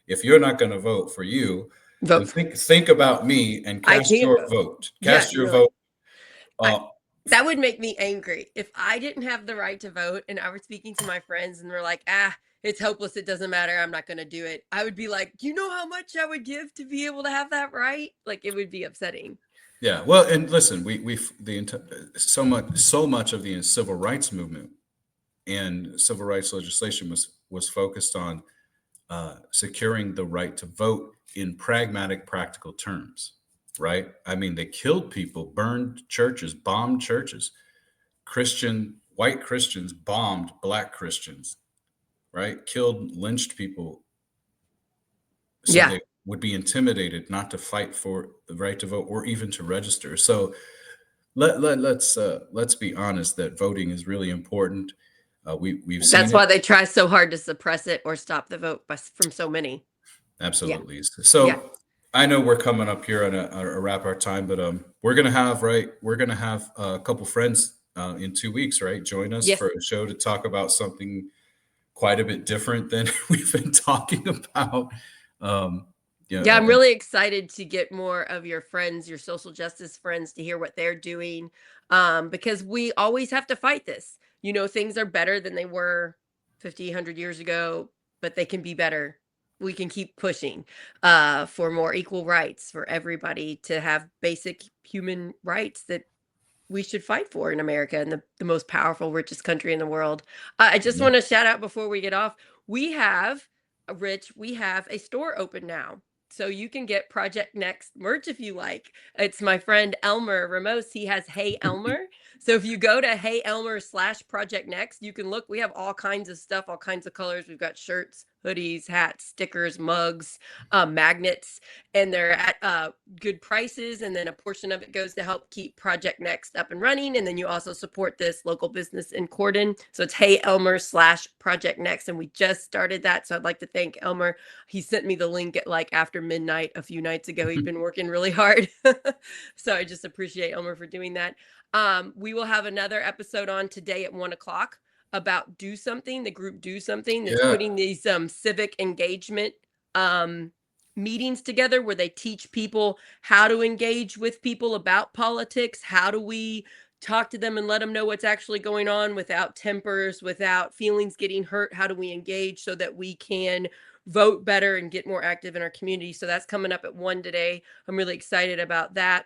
if you're not going to vote for you, then think about me and cast your vote. Cast your vote. That would make me angry if I didn't have the right to vote and I was speaking to my friends and they're like, it's hopeless, it doesn't matter, I'm not going to do it. I would be like, you know how much I would give to be able to have that right? Like, it would be upsetting. Yeah, well, and listen, so much of the civil rights movement and civil rights legislation was focused on securing the right to vote in pragmatic, practical terms, right? I mean, they killed people, burned churches, bombed churches. White Christians bombed Black Christians, right? Killed, lynched people. So they would be intimidated not to fight for the right to vote or even to register. So let's be honest that voting is really important. We've seen that's why they try so hard to suppress it or stop the vote from so many. Absolutely. Yeah. So I know we're coming up here on a wrap our time, but we're gonna have a couple friends in 2 weeks, right? Join us for a show to talk about something quite a bit different than we've been talking about. I'm really excited to get more of your friends, your social justice friends, to hear what they're doing, because we always have to fight this. Things are better than they were 50, 100 years ago, but they can be better. We can keep pushing for more equal rights for everybody to have basic human rights that we should fight for in America, and the most powerful, richest country in the world. I just want to shout out before we get off. We have a store open now. So you can get Project Next merch if you like. It's my friend Elmer Ramos. He has Hey Elmer. So if you go to Hey Elmer /Project Next, you can look. We have all kinds of stuff, all kinds of colors. We've got shirts, hoodies, hats, stickers, mugs, magnets, and they're at good prices. And then a portion of it goes to help keep Project Next up and running. And then you also support this local business in Corden. So it's Hey Elmer /Project Next. And we just started that. So I'd like to thank Elmer. He sent me the link at after midnight a few nights ago. He'd been working really hard. So I just appreciate Elmer for doing that. We will have another episode on today at 1:00 about Do Something, the group Do Something that's putting these civic engagement meetings together where they teach people how to engage with people about politics. How do we talk to them and let them know what's actually going on without tempers, without feelings getting hurt? How do we engage so that we can vote better and get more active in our community? So that's coming up at 1 today. I'm really excited about that.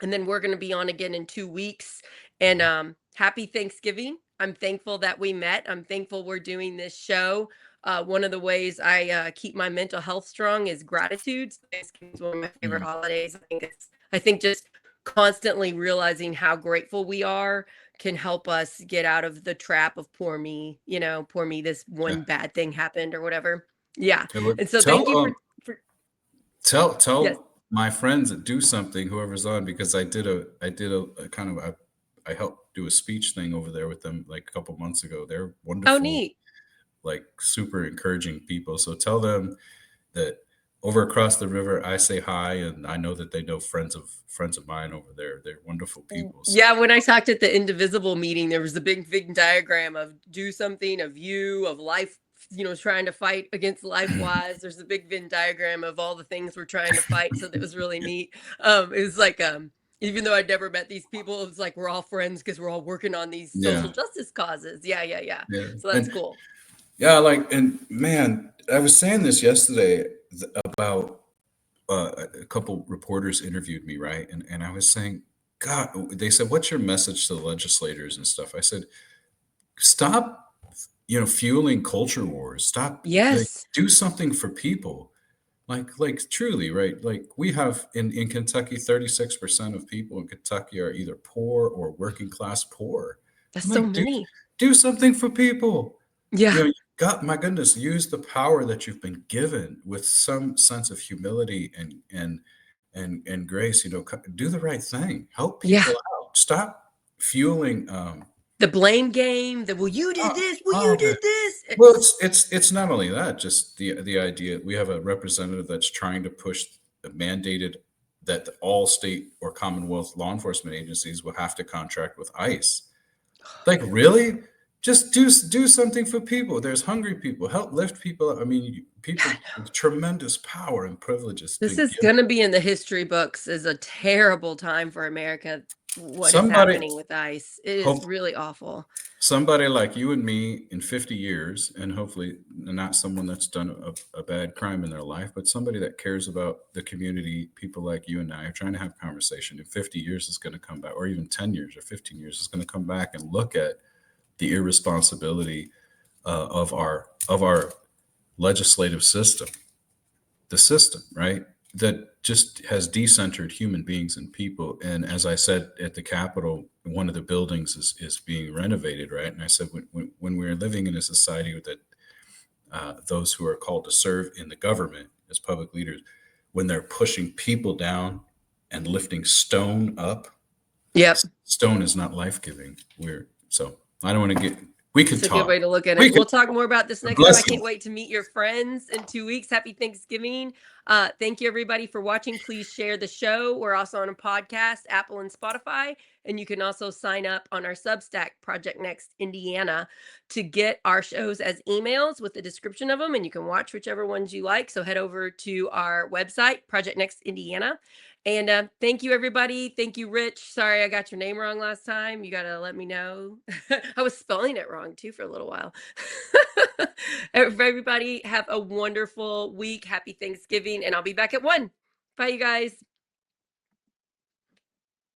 And then we're going to be on again in 2 weeks. And happy Thanksgiving. I'm thankful that we met. I'm thankful we're doing this show. One of the ways I keep my mental health strong is gratitude. Thanksgiving is one of my favorite holidays. I think just constantly realizing how grateful we are can help us get out of the trap of poor me, this one bad thing happened or whatever. Yeah. And so thank you for tell my friends that Do Something, whoever's on, because I did a kind of I helped do a speech thing over there with them like a couple months ago. They're wonderful. Oh, neat. Like super encouraging people. So tell them that over across the river, I say hi, and I know that they know friends of mine over there. They're wonderful people. So. Yeah, when I talked at the Indivisible meeting, there was a big Venn diagram of Do Something, of you, of life, trying to fight against LifeWise. There's a big Venn diagram of all the things we're trying to fight. So that was really neat. It was like, even though I'd never met these people, it was like we're all friends because we're all working on these social justice causes. Yeah. So that's cool. Yeah, and man, I was saying this yesterday about a couple reporters interviewed me, right? And I was saying, God, they said, "What's your message to the legislators and stuff?" I said, "Stop, fueling culture wars. Stop, like, Yes. do something for people." Like truly, right? Like we have in Kentucky, 36% of people in Kentucky are either poor or working class poor. That's I'm so like, many. do something for people. Yeah. God, my goodness, use the power that you've been given with some sense of humility and grace. Do the right thing. Help Yeah. people out. Stop fueling. The blame game, well, you did Oh, this, well, you oh, did this. well, it's not only that, just the idea. We have a representative that's trying to push mandated that all state or Commonwealth law enforcement agencies will have to contract with ICE. Like, really? Just do something for people. There's hungry people. Help lift people up. I mean, people with tremendous power and privileges This been is given. going to be in the history books as a terrible time for America. What is Somebody, happening with ICE? It is hope really awful. somebody like you and me in 50 years, and hopefully not someone that's done a bad crime in their life, but somebody that cares about the community, people like you and I are trying to have conversation. In 50 years is going to come back, or even 10 years or 15 years is going to come back and look at the irresponsibility of our legislative system, the system, right? That just has decentered human beings and people. And as I said at the Capitol, one of the buildings is being renovated, right? And I said, when we're living in a society that those who are called to serve in the government as public leaders, when they're pushing people down and lifting stone up, Yep. stone is not life-giving. So I don't want to get, we could It's a good talk. way to look at We it. could We'll talk more about this next time. bless I you. can't wait to meet your friends in 2 weeks. Happy Thanksgiving. Thank you, everybody, for watching. Please share the show. We're also on a podcast, Apple and Spotify. And you can also sign up on our Substack, Project Next Indiana, to get our shows as emails with the description of them. And you can watch whichever ones you like. So head over to our website, Project Next Indiana. And thank you, everybody. Thank you, Rich. Sorry I got your name wrong last time. You got to let me know. I was spelling it wrong, too, for a little while. Everybody, have a wonderful week. Happy Thanksgiving. And I'll be back at 1. Bye, you guys.